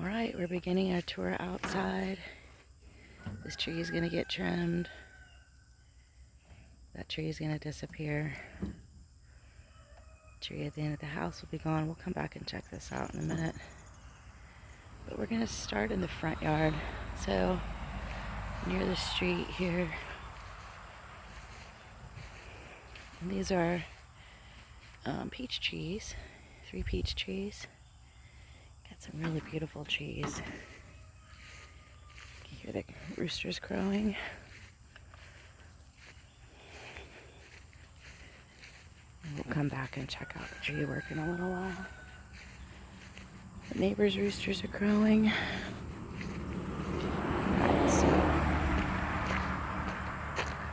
Alright, we're beginning our tour outside. This tree is going to get trimmed. That tree is going to disappear. The tree at the end of the house will be gone. We'll come back and check this out in a minute. But we're going to start in the front yard. So, near the street here. And these are peach trees. 3 peach trees. Got some really beautiful trees. You hear the roosters crowing. And we'll come back and check out the tree work in a little while. The neighbors' roosters are crowing. Alright, so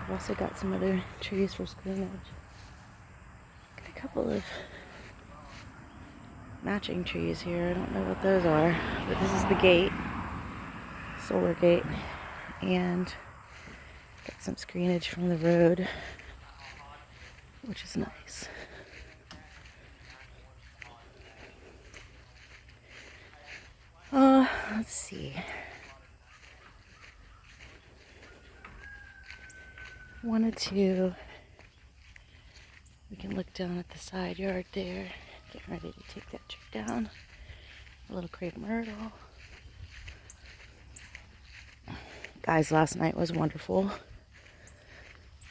I've also got some other trees for screenage. Got a couple of matching trees here. I don't know what those are, but this is the gate, solar gate, and got some screenage from the road, which is nice. Let's see. Wanted to, we can look down at the side yard there. Getting ready to take that tree down. A little crepe myrtle. Guys, last night was wonderful.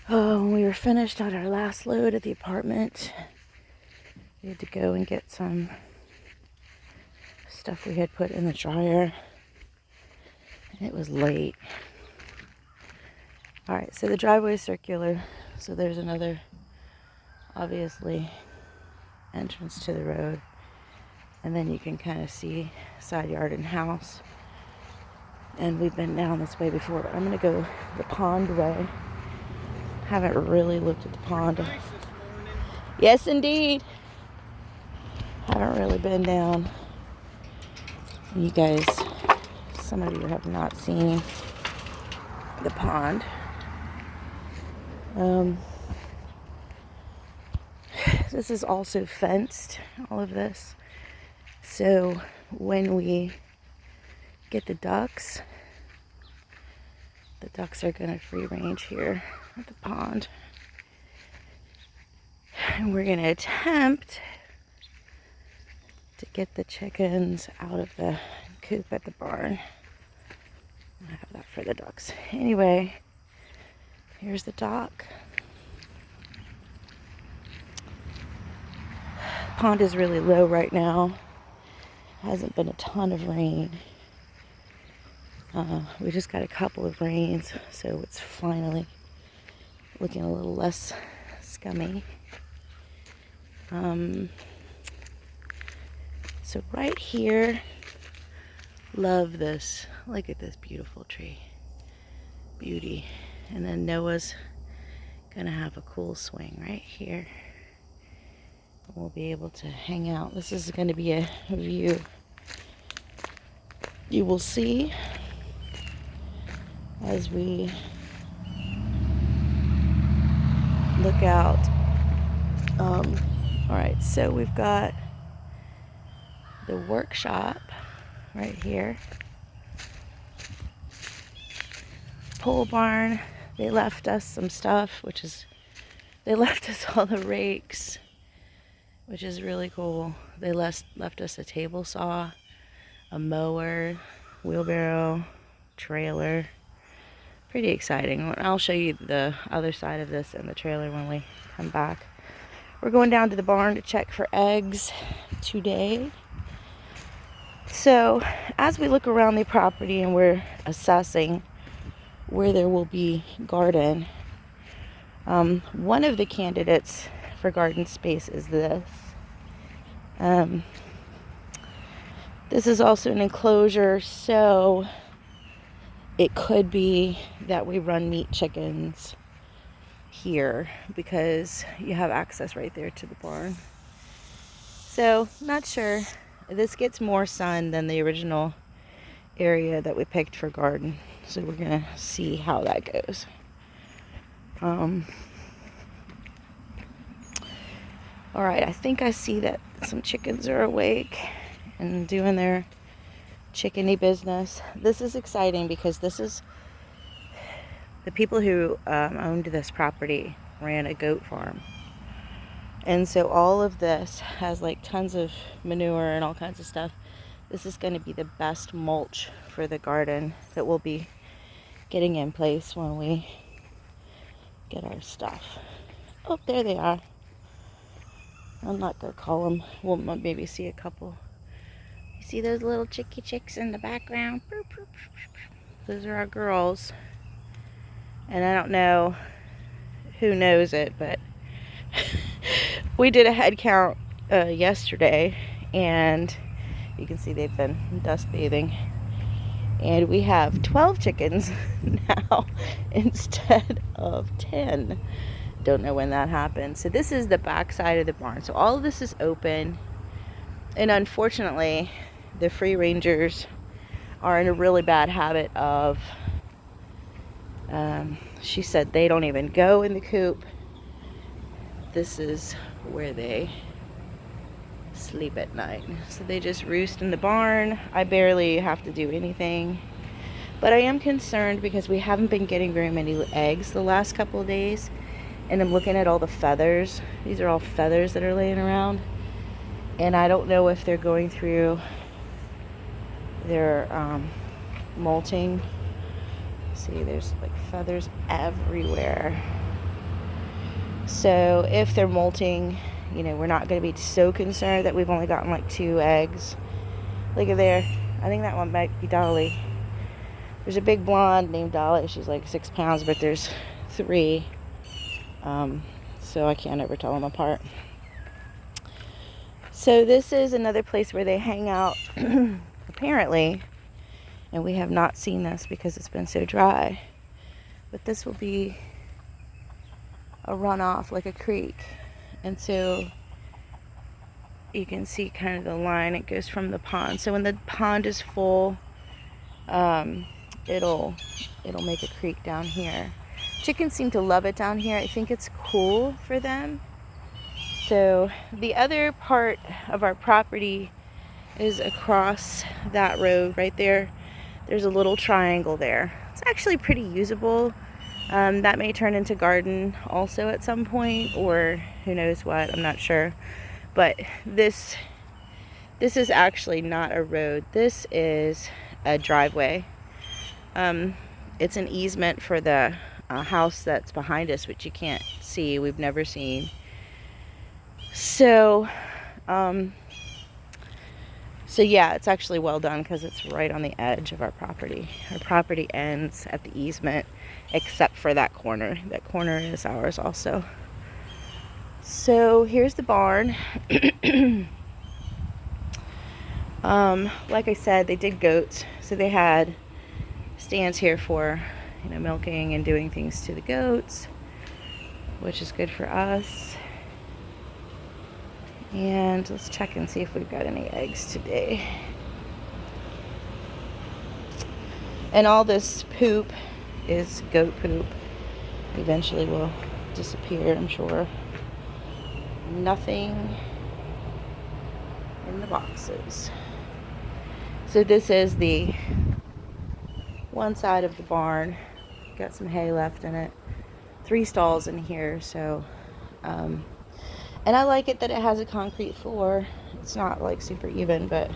Oh, we were finished on our last load at the apartment. We had to go and get some stuff we had put in the dryer. And it was late. Alright, so the driveway is circular. So there's another, obviously, entrance to the road, and then you can kind of see side yard and house. And we've been down this way before, but I'm gonna go the pond way. Haven't really looked at the pond. Yes, indeed. Haven't really been down. You guys, some of you have not seen the pond. This is also fenced, all of this. So when we get the ducks are gonna free range here at the pond. And we're gonna attempt to get the chickens out of the coop at the barn. I have that for the ducks. Anyway, here's the dock. Pond is really low right now. Hasn't been a ton of rain. We just got a couple of rains, so it's finally looking a little less scummy. So right here, love this. Look at this beautiful tree. Beauty. And then Noah's gonna have a cool swing right here. We'll be able to hang out. This is going to be a view you will see as we look out. Alright, so we've got the workshop right here. Pole barn. They left us some stuff, they left us all the rakes, which is really cool. They left us a table saw, a mower, wheelbarrow, trailer. Pretty exciting. I'll show you the other side of this in the trailer when we come back. We're going down to the barn to check for eggs today. So, as we look around the property and we're assessing where there will be garden, one of the candidates for garden space is this. This is also an enclosure, so it could be that we run meat chickens here because you have access right there to the barn. So, not sure. This gets more sun than the original area that we picked for garden, so we're gonna see how that goes. Alright, I think I see that some chickens are awake and doing their chickeny business. This is exciting because this is the people who owned this property ran a goat farm. And so all of this has like tons of manure and all kinds of stuff. This is going to be the best mulch for the garden that we'll be getting in place when we get our stuff. Oh, there they are. I'm not going to call them. We'll maybe see a couple. You see those little chicks in the background? Those are our girls. And I don't know who knows it, but we did a head count yesterday, and you can see they've been dust bathing. And we have 12 chickens now instead of 10. Don't know when that happened. So this is the back side of the barn. So all of this is open. And unfortunately, the free rangers are in a really bad habit of, she said they don't even go in the coop. This is where they sleep at night. So they just roost in the barn. I barely have to do anything. But I am concerned because we haven't been getting very many eggs the last couple of days. And I'm looking at all the feathers. These are all feathers that are laying around. And I don't know if they're going through their molting. See, there's like feathers everywhere. So if they're molting, you know, we're not going to be so concerned that we've only gotten like 2 eggs. Look at there. I think that one might be Dolly. There's a big blonde named Dolly. She's like 6 pounds, but there's 3. So I can't ever tell them apart. So this is another place where they hang out, apparently. And we have not seen this because it's been so dry. But this will be a runoff, like a creek. And so you can see kind of the line. It goes from the pond. So when the pond is full, it'll make a creek down here. Chickens seem to love it down here. I think it's cool for them. So the other part of our property is across that road right there. There's a little triangle there. It's actually pretty usable. That may turn into garden also at some point, or who knows what, I'm not sure. But this is actually not a road. This is a driveway. It's an easement for the house that's behind us, which you can't see. We've never seen. So yeah, it's actually well done because it's right on the edge of our property. Our property ends at the easement, except for that corner. That corner is ours also. So here's the barn. Like I said, they did goats, so they had stands here for, you know, milking and doing things to the goats, which is good for us. And let's check and see if we've got any eggs today. And all this poop is goat poop. Eventually will disappear, I'm sure. Nothing in the boxes. So this is the one side of the barn. Got some hay left in it. 3 stalls in here, so and I like it that it has a concrete floor. It's not like super even, but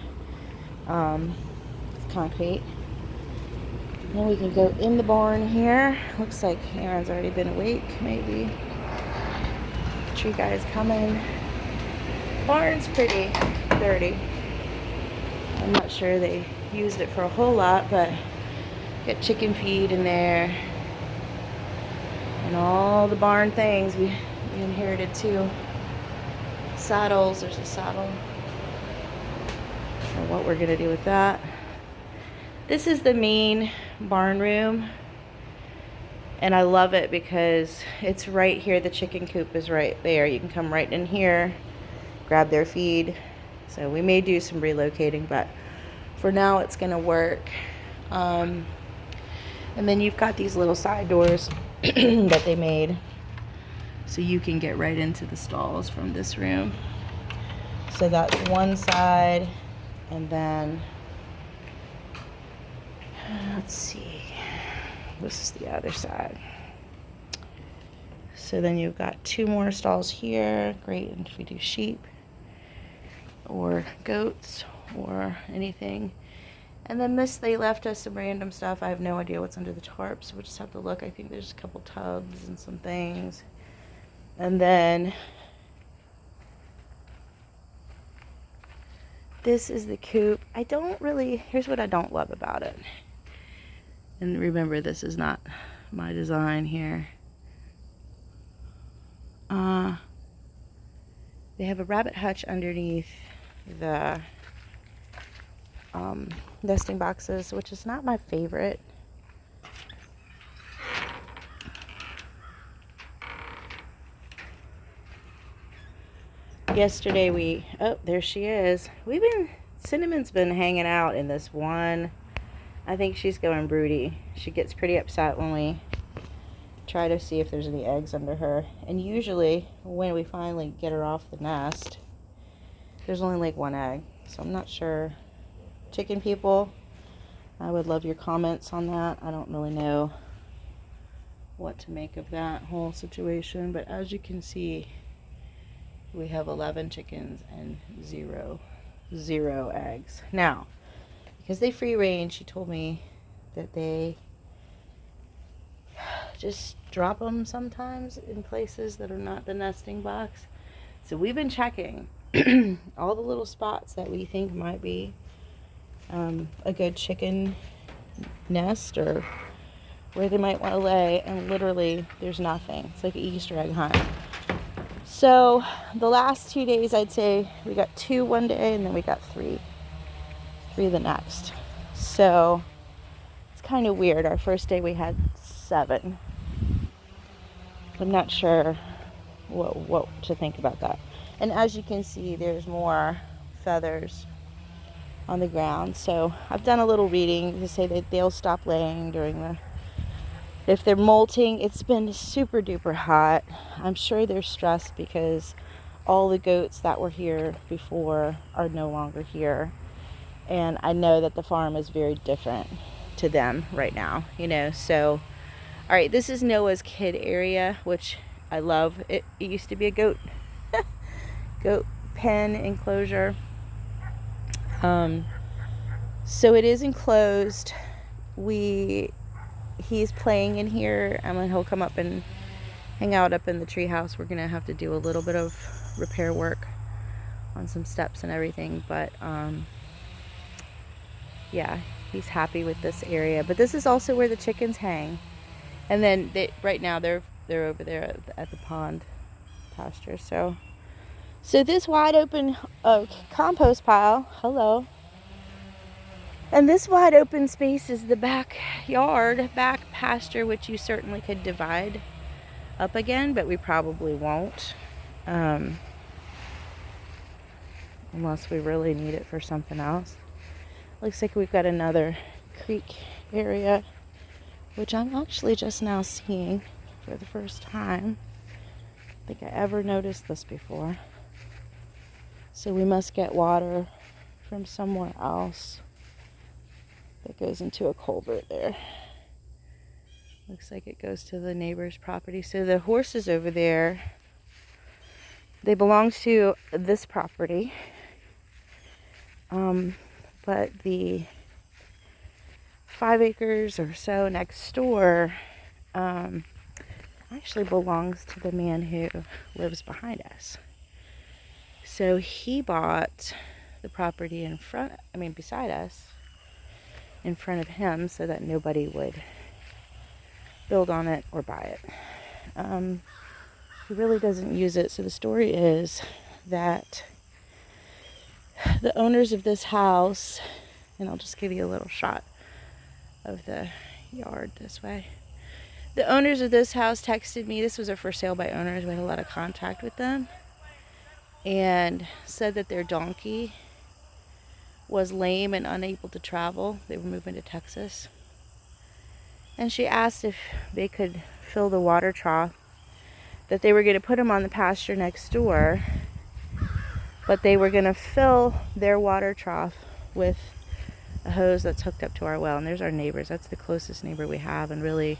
it's concrete. Then we can go in the barn here. Looks like Aaron's already been awake, maybe. Tree guy's coming. Barn's pretty dirty. I'm not sure they used it for a whole lot, but got chicken feed in there. And all the barn things we inherited too. Saddles, there's a saddle. I don't know what we're gonna do with that. This is the main barn room, and I love it because it's right here. The chicken coop is right there. You can come right in here, grab their feed. So we may do some relocating, but for now it's gonna work. And then you've got these little side doors that they made, so you can get right into the stalls from this room. So that's one side, and then Let's see. This is the other side. So then you've got 2 more stalls here. Great if we do sheep or goats or anything. And then this, they left us some random stuff. I have no idea what's under the tarp, so we'll just have to look. I think there's a couple tubs and some things. And then this is the coop. Here's what I don't love about it. And remember, this is not my design here. They have a rabbit hutch underneath the nesting boxes, which is not my favorite. Yesterday oh, there she is. Cinnamon's been hanging out in this one. I think she's going broody. She gets pretty upset when we try to see if there's any eggs under her. And usually when we finally get her off the nest, there's only like 1 egg. So I'm not sure. Chicken people, I would love your comments on that. I don't really know what to make of that whole situation. But as you can see, we have 11 chickens and zero eggs. Now, because they free range, she told me that they just drop them sometimes in places that are not the nesting box. So we've been checking all the little spots that we think might be a good chicken nest or where they might want to lay, and literally there's nothing. It's like an Easter egg hunt. So the last 2 days, I'd say we got 2 one day and then we got 3 the next. So it's kind of weird. Our first day we had 7. I'm not sure what to think about that. And as you can see, there's more feathers on the ground. So I've done a little reading to say that they'll stop laying if they're molting. It's been super duper hot. I'm sure they're stressed because all the goats that were here before are no longer here. And I know that the farm is very different to them right now, so all right, this is Noah's kid area, which I love. It used to be a goat pen enclosure. So it is enclosed. He's playing in here, and then he'll come up and hang out up in the treehouse. We're gonna have to do a little bit of repair work on some steps and everything, but yeah, he's happy with this area. But this is also where the chickens hang. And then right now they're over there at the pond pasture. So this wide open compost pile, hello. And this wide open space is the backyard, back pasture, which you certainly could divide up again, but we probably won't. Unless we really need it for something else. Looks like we've got another creek area, which I'm actually just now seeing for the first time. I don't think I ever noticed this before. So we must get water from somewhere else that goes into a culvert there. Looks like it goes to the neighbor's property. So the horses over there, they belong to this property. But the 5 acres or so next door actually belongs to the man who lives behind us. So he bought the property beside us, in front of him, so that nobody would build on it or buy it. He really doesn't use it. So the story is that the owners of this house, and I'll just give you a little shot of the yard this way. The owners of this house texted me. This was a for sale by owners. We had a lot of contact with them, and said that their donkey was lame and unable to travel. They were moving to Texas. And she asked if they could fill the water trough, that they were going to put him on the pasture next door, but they were going to fill their water trough with a hose that's hooked up to our well. And there's our neighbors. That's the closest neighbor we have, and really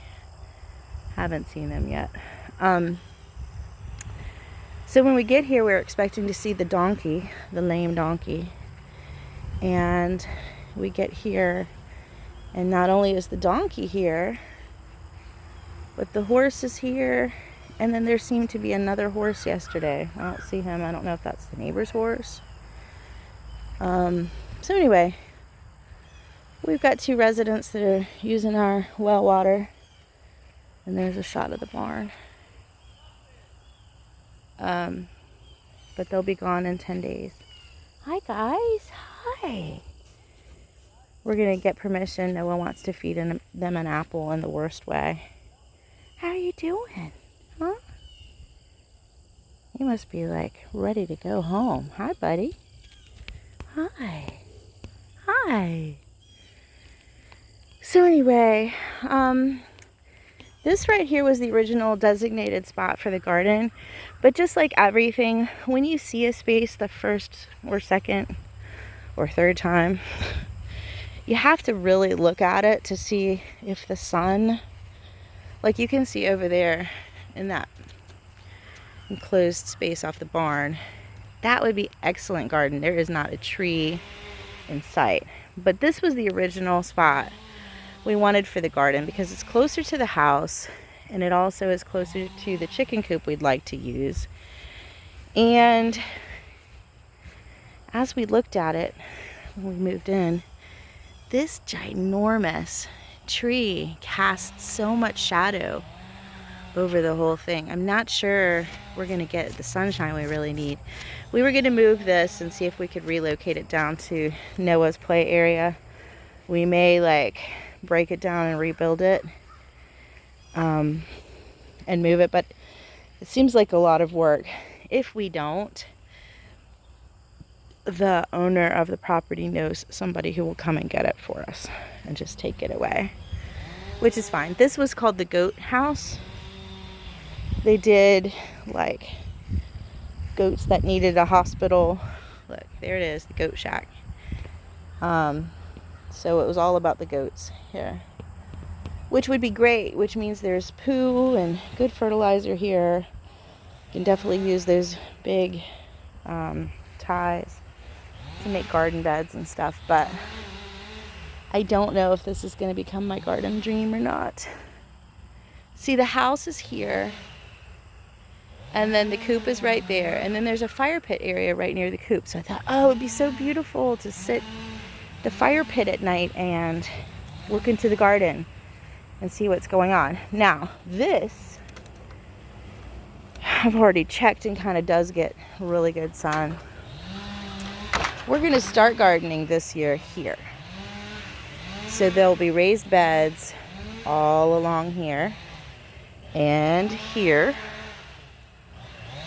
haven't seen them yet. So when we get here, we're expecting to see the donkey, the lame donkey. And we get here, and not only is the donkey here, but the horse is here. And then there seemed to be another horse yesterday. I don't see him. I don't know if that's the neighbor's horse. So anyway, we've got 2 residents that are using our well water. And there's a shot of the barn. But they'll be gone in 10 days. Hi guys, hi. We're gonna get permission. Noah wants to feed them an apple in the worst way. How are you doing? Huh? You must be like ready to go home. Hi, buddy. Hi. Hi. So anyway, this right here was the original designated spot for the garden. But just like everything, when you see a space the first or second or third time, you have to really look at it to see if the sun, like you can see over there in that enclosed space off the barn, that would be excellent garden. There is not a tree in sight. But this was the original spot we wanted for the garden because it's closer to the house, and it also is closer to the chicken coop we'd like to use. And as we looked at it when we moved in, this ginormous tree casts so much shadow over the whole thing. I'm not sure we're going to get the sunshine we really need. We were going to move this and see if we could relocate it down to Noah's play area. We may like break it down and rebuild it and move it, but it seems like a lot of work. If we don't, the owner of the property knows somebody who will come and get it for us and just take it away, which is fine. This was called the goat house. They did like goats that needed a hospital. Look, there it is, the goat shack. So it was all about the goats here, which would be great, which means there's poo and good fertilizer here. You can definitely use those big ties to make garden beds and stuff, but I don't know if this is going to become my garden dream or not. See, the house is here, and then the coop is right there, and then there's a fire pit area right near the coop. So I thought, oh, it would be so beautiful to sit the fire pit at night and look into the garden and see what's going on. Now, this I've already checked and kind of does get really good sun. We're going to start gardening this year here. So there'll be raised beds all along here and here,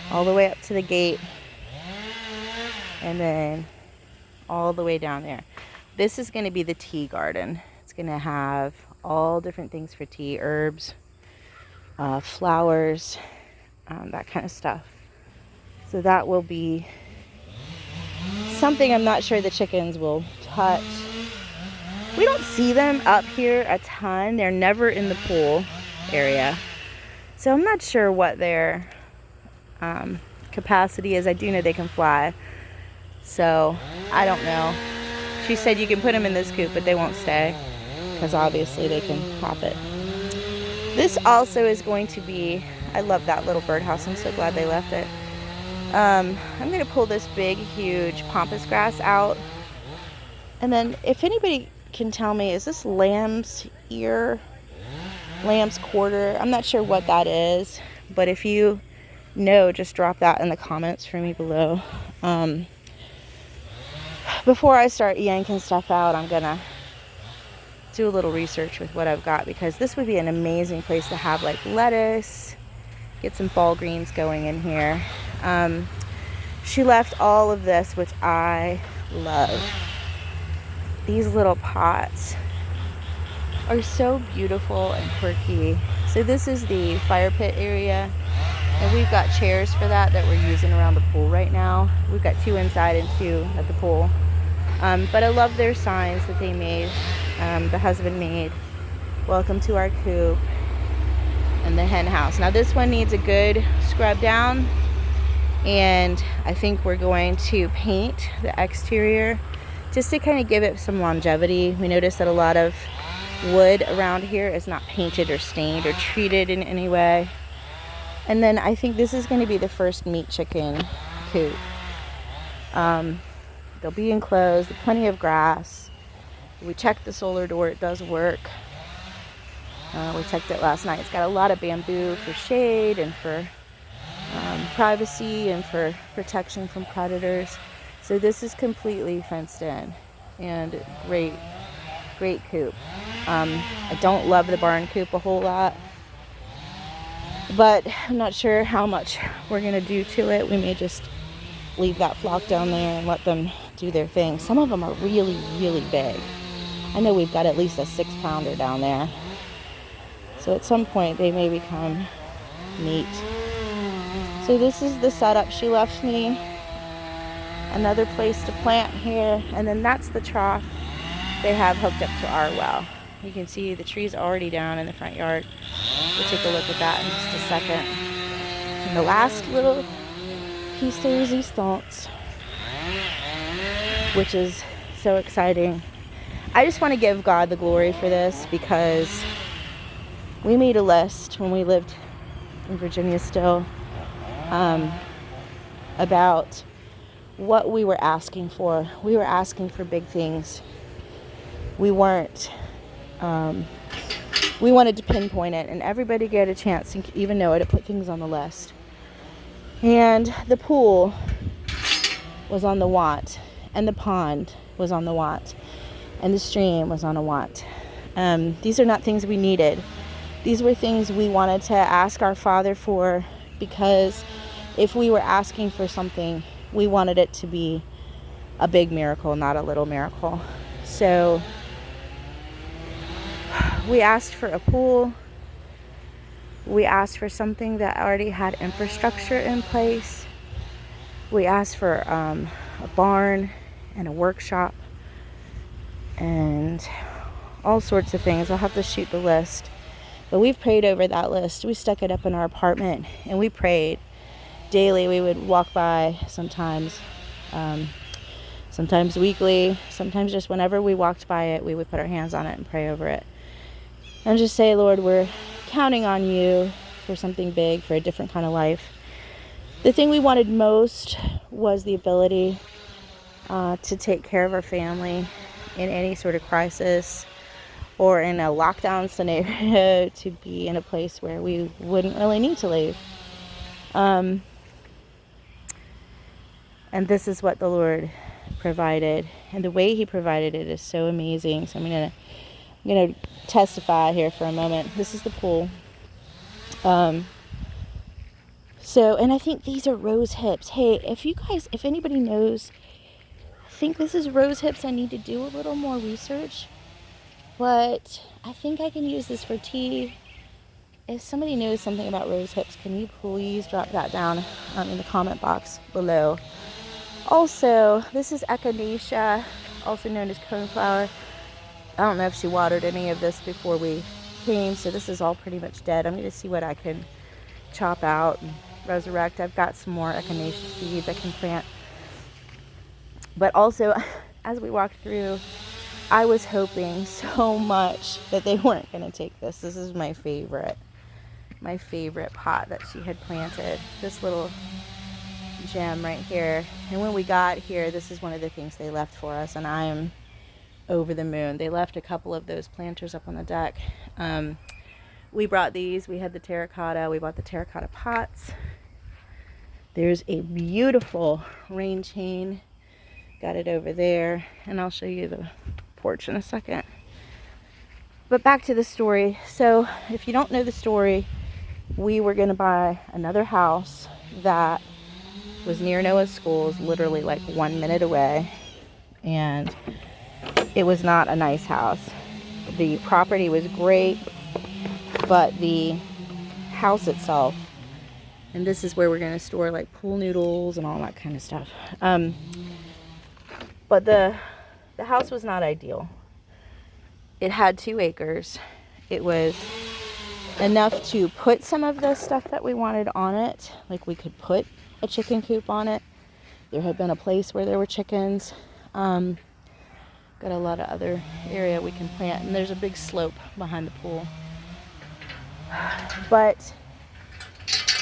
all the way up to the gate, and then all the way down there. This is going to be the tea garden. It's going to have all different things for tea, herbs, flowers, that kind of stuff. So that will be something I'm not sure the chickens will touch. We don't see them up here a ton. They're never in the pool area. So I'm not sure what their capacity is. I do know they can fly. So I don't know. She said you can put them in this coop, but they won't stay because obviously they can hop it. This also is going to be, I love that little birdhouse. I'm so glad they left it. I'm going to pull this big, huge pampas grass out. And then if anybody can tell me, is this lamb's ear, lamb's quarter? I'm not sure what that is, but if you know, just drop that in the comments for me below. Before I start yanking stuff out, I'm going to do a little research with what I've got, because this would be an amazing place to have like lettuce, get some fall greens going in here. She left all of this, which I love. These little pots are so beautiful and quirky. So this is the fire pit area, and we've got chairs for that we're using around the pool right now. We've got 2 inside and 2 at the pool. But I love their signs that they made, the husband made. Welcome to our coop and the hen house. Now this one needs a good scrub down, and I think we're going to paint the exterior just to kind of give it some longevity. We noticed that a lot of wood around here is not painted or stained or treated in any way. And then I think this is going to be the first meat chicken coop. They'll be enclosed, plenty of grass. We checked the solar door, it does work. We checked it last night. It's got a lot of bamboo for shade and for privacy and for protection from predators. So this is completely fenced in, and great coop. I don't love the barn coop a whole lot, but I'm not sure how much we're gonna do to it. We may just leave that flock down there and let them do their thing. Some of them are really, really big. I know we've got at least a 6-pounder down there. So at some point they may become meat. So this is the setup. She left me another place to plant here, and then that's the trough they have hooked up to our well. You can see the tree's already down in the front yard. We'll take a look at that in just a second. And the last little piece de resistance, which is so exciting. I just want to give God the glory for this, because we made a list when we lived in Virginia still about what we were asking for. We were asking for big things. We weren't, we wanted to pinpoint it, and everybody get a chance, and even Noah, to put things on the list. And the pool was on the want, and the pond was on the want, and the stream was on a want. These are not things we needed. These were things we wanted to ask our Father for, because if we were asking for something, we wanted it to be a big miracle, not a little miracle. So we asked for a pool. We asked for something that already had infrastructure in place. We asked for a barn and a workshop and all sorts of things. I'll have to shoot the list. But we've prayed over that list. We stuck it up in our apartment, and we prayed daily. We would walk by sometimes, sometimes weekly, sometimes just whenever we walked by it, we would put our hands on it and pray over it. And just say, Lord, we're counting on you for something big, for a different kind of life. The thing we wanted most was the ability to take care of our family in any sort of crisis, or in a lockdown scenario, to be in a place where we wouldn't really need to leave. And this is what the Lord provided, and the way he provided it is so amazing. So I'm gonna testify here for a moment. This is the pool. And I think these are rose hips. Hey, if anybody knows, I think this is rose hips. I need to do a little more research, but I think I can use this for tea. If somebody knows something about rose hips, can you please drop that down in the comment box below. Also, this is echinacea, also known as coneflower. I don't know if she watered any of this before we came, so this is all pretty much dead. I'm going to see what I can chop out and resurrect. I've got some more echinacea seeds I can plant. But also, as we walked through, I was hoping so much that they weren't going to take this. This is my favorite pot that she had planted. This little gem right here. And when we got here, this is one of the things they left for us, and I am over the moon. They left a couple of those planters up on the deck. We brought these. We had the terracotta. We bought the terracotta pots. There's a beautiful rain chain. Got it over there, and I'll show you the porch in a second. But back to the story. So if you don't know the story, we were going to buy another house that was near Noah's schools, literally like 1 minute away, and it was not a nice house. The property was great, but the house itself, and this is where we're going to store like pool noodles and all that kind of stuff. But the the house was not ideal. It had 2 acres. It was enough to put some of the stuff that we wanted on it. Like we could put a chicken coop on it. There had been a place where there were chickens. Got a lot of other area we can plant. And there's a big slope behind the pool. But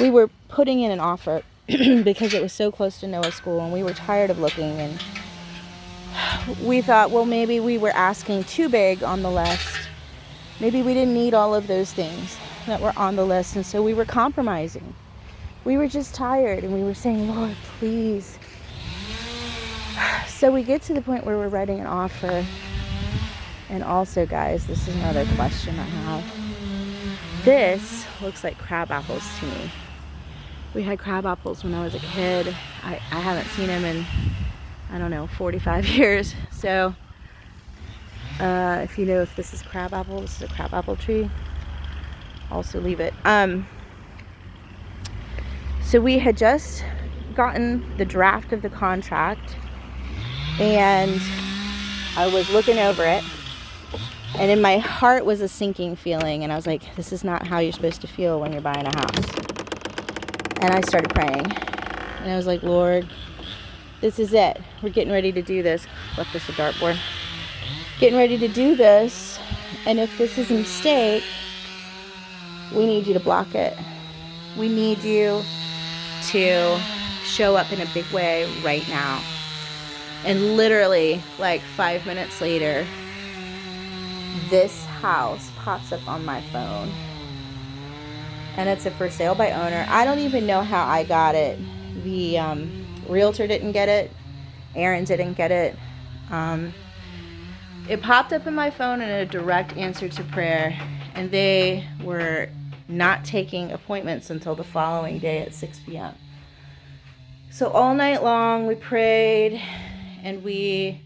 we were putting in an offer because it was so close to Noah's school, and we were tired of looking, and we thought, well, maybe we were asking too big on the list. Maybe we didn't need all of those things that were on the list, and so we were compromising. We were just tired, and we were saying, Lord, please. So we get to the point where we're writing an offer. And also, guys, this is another question I have. This looks like crab apples to me. We had crab apples when I was a kid. I haven't seen them in, I don't know, 45 years. So if you know if this is crab apple, this is a crab apple tree. Also leave it. So we had just gotten the draft of the contract, and I was looking over it, and in my heart was a sinking feeling, and I was like, this is not how you're supposed to feel when you're buying a house. And I started praying, and I was like, Lord, this is it. We're getting ready to do this. Left this a dartboard. Getting ready to do this, and if this is a mistake, we need you to block it. We need you to show up in a big way right now. And literally, like 5 minutes later, this house pops up on my phone. And it's a for sale by owner. I don't even know how I got it. The realtor didn't get it. Aaron didn't get it. It popped up in my phone in a direct answer to prayer. And they were not taking appointments until the following day at 6 p.m. So all night long we prayed, and we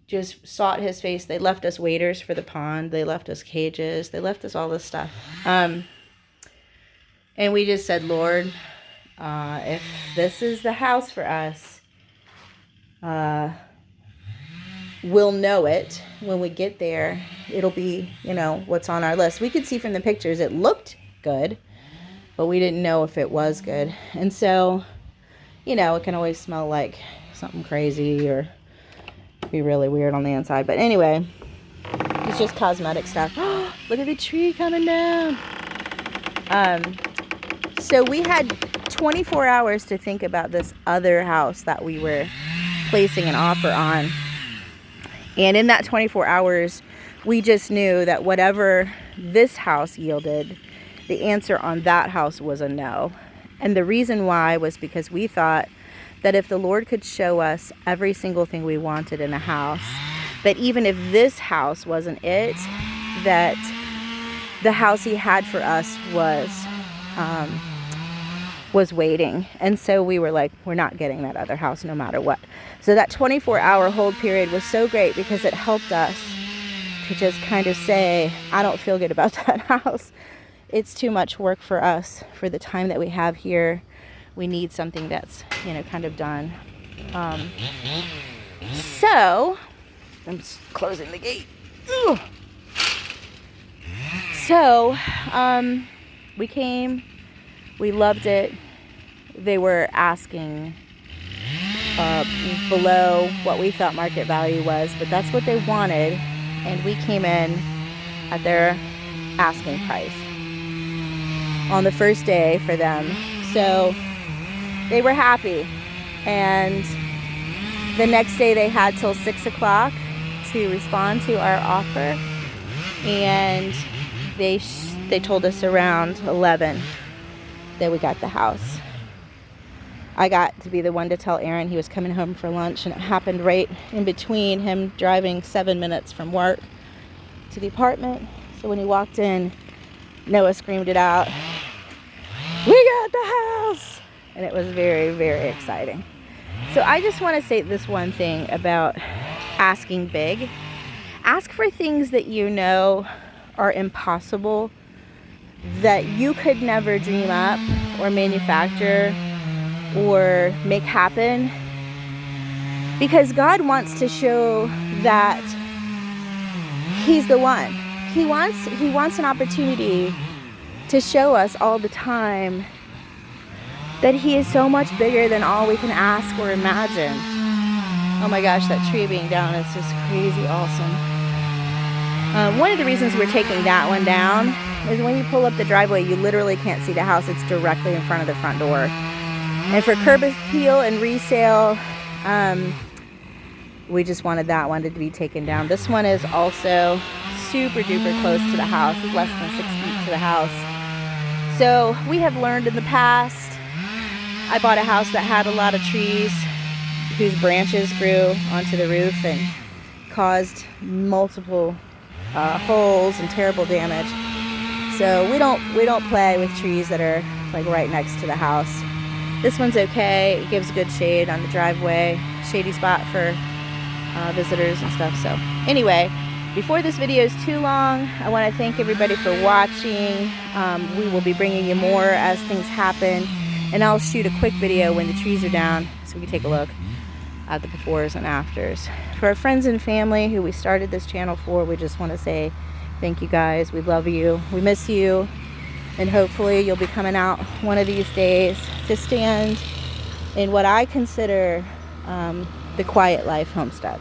just sought his face. They left us waiters for the pond. They left us cages. They left us all this stuff. And we just said, Lord, if this is the house for us, we'll know it when we get there. It'll be, what's on our list. We could see from the pictures it looked good, but we didn't know if it was good. And so, it can always smell like something crazy or be really weird on the inside. But anyway, it's just cosmetic stuff. Look at the tree coming down. So we had 24 hours to think about this other house that we were placing an offer on. And in that 24 hours, we just knew that whatever this house yielded, the answer on that house was a no. And the reason why was because we thought that if the Lord could show us every single thing we wanted in a house, that even if this house wasn't it, that the house he had for us was waiting. And so we were like, we're not getting that other house no matter what. So that 24-hour hold period was so great because it helped us to just kind of say, I don't feel good about that house. It's too much work for us for the time that we have here. We need something that's, kind of done. So, I'm just closing the gate. Ugh. So, we came. We loved it. They were asking below what we thought market value was, but that's what they wanted. And we came in at their asking price on the first day for them. So they were happy. And the next day they had till 6 o'clock to respond to our offer. And they told us around 11 that we got the house. I got to be the one to tell Aaron he was coming home for lunch, and it happened right in between him driving 7 minutes from work to the apartment. So when he walked in, Noah screamed it out, "We got the house!" And it was very, very exciting. So I just want to say this one thing about asking big. Ask for things that you know are impossible, that you could never dream up or manufacture or make happen, Because God wants to show that He's the one. He wants an opportunity to show us all the time that He is so much bigger than all we can ask or imagine. Oh my gosh, that tree being down is just crazy awesome. One of the reasons we're taking that one down is when you pull up the driveway, you literally can't see the house. It's directly in front of the front door. And for curb appeal and resale, we just wanted that one to be taken down. This one is also super duper close to the house. It's less than 6 feet to the house. So we have learned in the past. I bought a house that had a lot of trees whose branches grew onto the roof and caused multiple holes and terrible damage. So we don't play with trees that are like right next to the house. This one's okay. It gives good shade on the driveway, shady spot for visitors and stuff. So anyway, before this video is too long, I want to thank everybody for watching. We will be bringing you more as things happen, and I'll shoot a quick video when the trees are down so we can take a look at the befores and afters. For our friends and family who we started this channel for, we just want to say thank you guys. We love you. We miss you. And hopefully you'll be coming out one of these days to stand in what I consider the quiet life homestead.